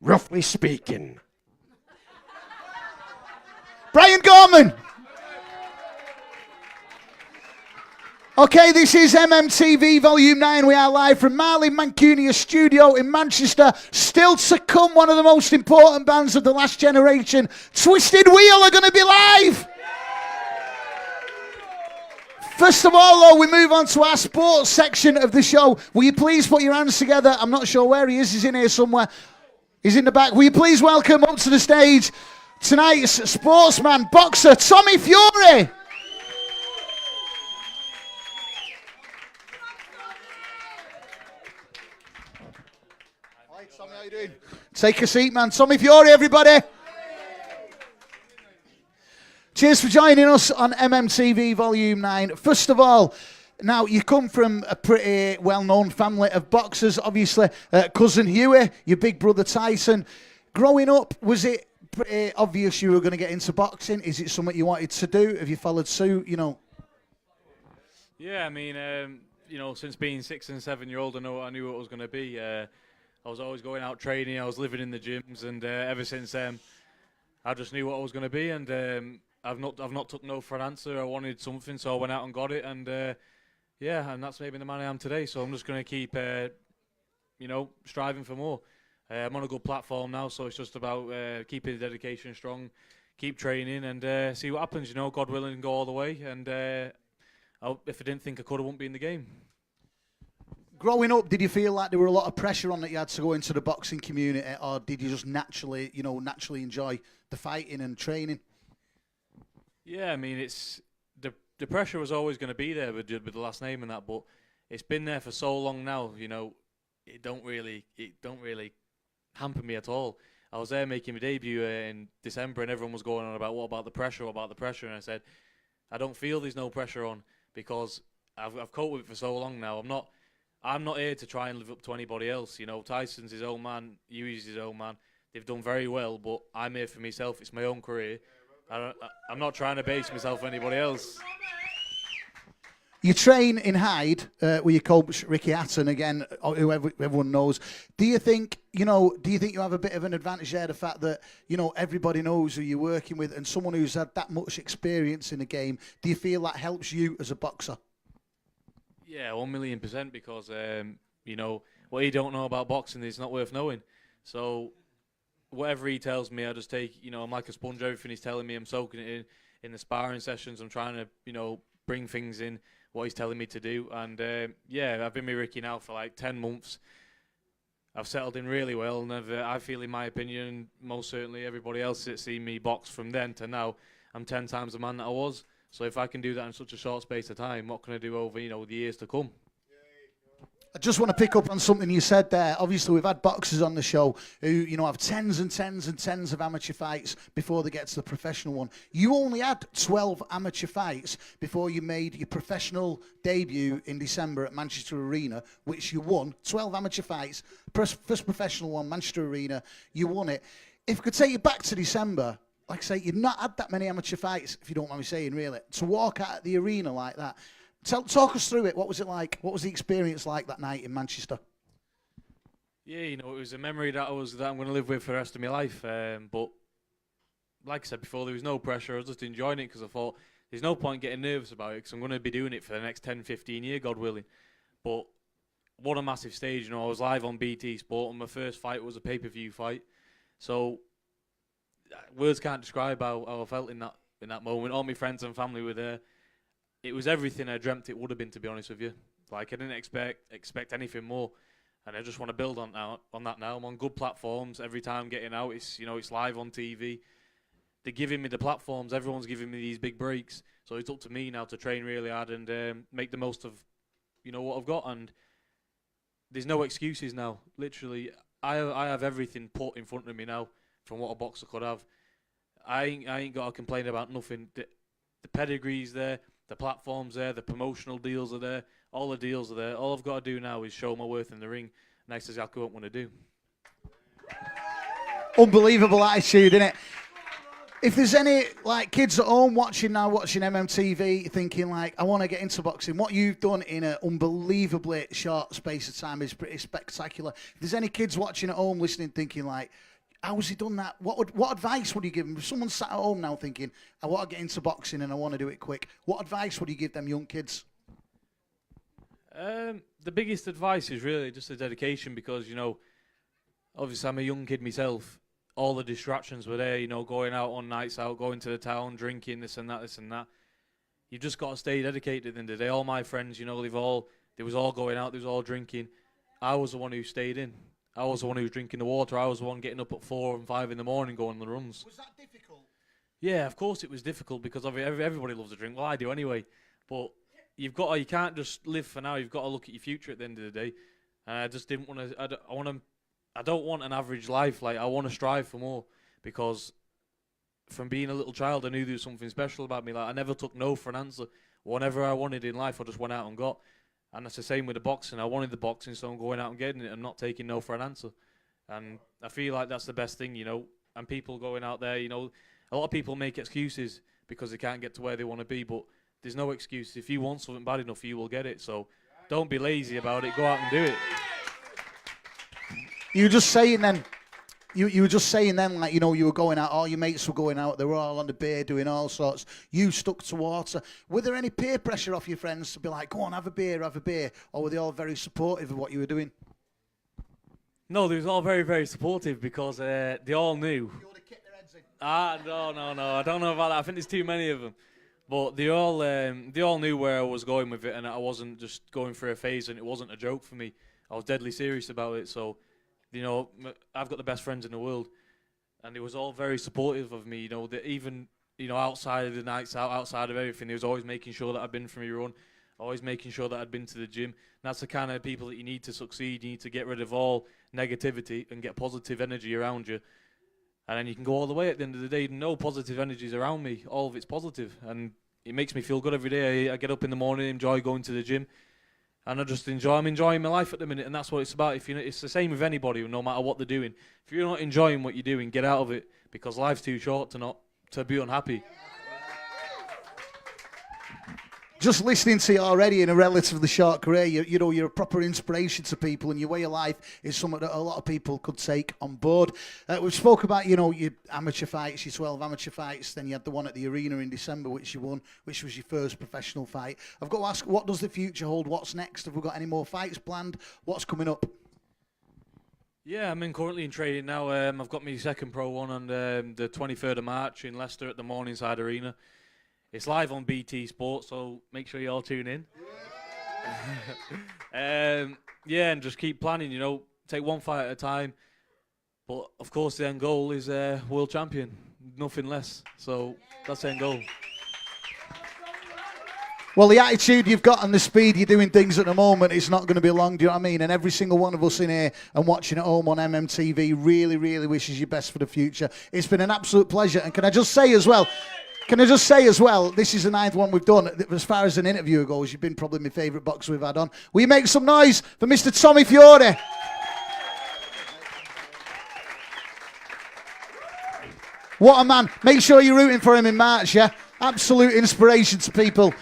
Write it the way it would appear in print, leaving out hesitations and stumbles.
roughly speaking. Brian Gorman. Okay, this is MMTV Volume 9. We are live from Marley Mancunia Studio in Manchester. Still to come, one of the most important bands of the last generation, Twisted Wheel, are going to be live. First of all, though, we move on to our sports section of the show. Will you please put your hands together? I'm not sure where he is. He's in here somewhere. He's in the back. Will you please welcome up to the stage tonight's sportsman, boxer, Tommy Fury. Hi, Tommy, how you doing? Take a seat, man. Tommy Fury, everybody. Cheers for joining us on MMTV Volume 9. First of all, now you come from a pretty well-known family of boxers, obviously. Cousin Huey, your big brother Tyson. Growing up, was it pretty obvious you were going to get into boxing? Is it something you wanted to do? Have you followed suit, Yeah, I mean, since being 6 and 7 year old, I knew what it was going to be. I was always going out training. I was living in the gyms, and ever since then, I just knew what I was going to be. And I've not took no for an answer. I wanted something, so I went out and got it. And and that's maybe the man I am today. So I'm just going to keep, striving for more. I'm on a good platform now, so it's just about keeping the dedication strong, keep training, and see what happens. God willing, go all the way. And if I didn't think I could, I wouldn't be in the game. Growing up, did you feel like there were a lot of pressure on that you had to go into the boxing community, or did you just naturally enjoy the fighting and training? Yeah, I mean, it's the pressure was always going to be there with the last name and that, but it's been there for so long now. It don't really hamper me at all. I was there making my debut in December, and everyone was going on about what about the pressure, and I said, I don't feel there's no pressure on, because I've coped with it for so long now. I'm not here to try and live up to anybody else. Tyson's his own man, Huey's his own man. They've done very well, but I'm here for myself. It's my own career. I'm not trying to base myself on anybody else. You train in Hyde with your coach Ricky Hatton, again, who everyone knows. Do you think you have a bit of an advantage there, the fact that everybody knows who you're working with, and someone who's had that much experience in the game? Do you feel that helps you as a boxer? Yeah, 1,000,000%, because what you don't know about boxing is not worth knowing. So whatever he tells me, I just take. I'm like a sponge. Everything he's telling me, I'm soaking it in the sparring sessions. I'm trying to bring things in what he's telling me to do. And I've been with Ricky now for like 10 months. I've settled in really well, and I feel, in my opinion, most certainly everybody else that's seen me box from then to now, I'm 10 times the man that I was. So if I can do that in such a short space of time, what can I do over the years to come? I just want to pick up on something you said there. Obviously, we've had boxers on the show who, have tens and tens and tens of amateur fights before they get to the professional one. You only had 12 amateur fights before you made your professional debut in December at Manchester Arena, which you won. 12 amateur fights, first professional one, Manchester Arena, you won it. If I could take you back to December, like I say, you'd not had that many amateur fights, if you don't mind me saying, really. To walk out at the arena like that. Talk us through it. What was it like? What was the experience like that night in Manchester? Yeah, it was a memory that I'm going to live with for the rest of my life. But like I said before, there was no pressure. I was just enjoying it because I thought there's no point getting nervous about it, because I'm going to be doing it for the next 10, 15 years, God willing. But what a massive stage. I was live on BT Sport, and my first fight was a pay-per-view fight. So words can't describe how I felt in that moment. All my friends and family were there. It was everything I dreamt it would have been, to be honest with you. Like, I didn't expect anything more, and I just want to build on that now. I'm on good platforms. Every time I'm getting out, it's live on TV. They're giving me the platforms. Everyone's giving me these big breaks. So it's up to me now to train really hard and make the most of what I've got. And there's no excuses now. Literally, I have everything put in front of me now from what a boxer could have. I ain't got to complain about nothing. The pedigree's there. The platform's there, the promotional deals are there, all the deals are there. All I've got to do now is show my worth in the ring, and that's exactly what I'm going to do. Unbelievable attitude, isn't it? If there's any like kids at home watching MMTV, thinking like, I want to get into boxing, what you've done in an unbelievably short space of time is pretty spectacular. If there's any kids watching at home listening, thinking like, how has he done that? What advice would you give them? If someone sat at home now thinking, I want to get into boxing and I want to do it quick, what advice would you give them young kids? The biggest advice is really just the dedication, because, you know, obviously I'm a young kid myself. All the distractions were there, you know, going out on nights out, going to the town, drinking, this and that, this and that. You've just got to stay dedicated at the end of the day. All my friends, you know, they was all going out, they was all drinking. I was the one who stayed in. I was the one who was drinking the water. I was the one getting up at 4 and 5 in the morning going on the runs. Was that difficult? Yeah, of course it was difficult, because everybody loves a drink. Well, I do anyway. But you can't just live for now. You've got to look at your future at the end of the day. And I just didn't want to. I don't want an average life. Like, I want to strive for more, because from being a little child, I knew there was something special about me. Like, I never took no for an answer. Whatever I wanted in life, I just went out and got. And that's the same with the boxing. I wanted the boxing, so I'm going out and getting it and not taking no for an answer. And I feel like that's the best thing, you know. And people going out there, you know, a lot of people make excuses because they can't get to where they want to be, but there's no excuse. If you want something bad enough, you will get it. So don't be lazy about it. Go out and do it. You were just saying then, you were just saying then, like, you know, you were going out, all your mates were going out, they were all on the beer doing all sorts. You stuck to water. Were there any peer pressure off your friends to be like, go on, have a beer, or were they all very supportive of what you were doing? No, they was all very, very supportive, because they all knew. You would have kicked their heads in. No. I don't know about that. I think there's too many of them. But they all knew where I was going with it, and I wasn't just going through a phase, and it wasn't a joke for me. I was deadly serious about it. So, you know, I've got the best friends in the world, and it was all very supportive of me. You know, that even, you know, outside of the nights out, outside of everything, they was always making sure that I'd been for my run, always making sure that I'd been to the gym. And that's the kind of people that you need to succeed. You need to get rid of all negativity and get positive energy around you. And then you can go all the way at the end of the day. No positive energies around me. All of it's positive. And it makes me feel good every day. I get up in the morning, enjoy going to the gym. And I'm enjoying my life at the minute. And that's what it's about. It's the same with anybody, no matter what they're doing. If you're not enjoying what you're doing, get out of it. Because life's too short to be unhappy. Just listening to you already in a relatively short career, you know, you're a proper inspiration to people, and your way of life is something that a lot of people could take on board. We've spoke about, you know, your amateur fights, your 12 amateur fights, then you had the one at the arena in December, which you won, which was your first professional fight. I've got to ask, what does the future hold? What's next? Have we got any more fights planned? What's coming up? Yeah, I'm currently in training now. I've got my second pro one on the 23rd of March in Leicester at the Morningside Arena. It's live on BT Sport, so make sure you all tune in. Yeah, and just keep planning, you know, take one fight at a time. But, of course, the end goal is world champion, nothing less. So that's the end goal. Well, the attitude you've got and the speed you're doing things at the moment, it's not going to be long, do you know what I mean? And every single one of us in here and watching at home on MMTV really, really wishes you best for the future. It's been an absolute pleasure. And can I just say as well, this is the 9th one we've done. As far as an interviewer goes, you've been probably my favourite boxer we've had on. Will you make some noise for Mr. Tommy Fury? What a man. Make sure you're rooting for him in March, yeah? Absolute inspiration to people.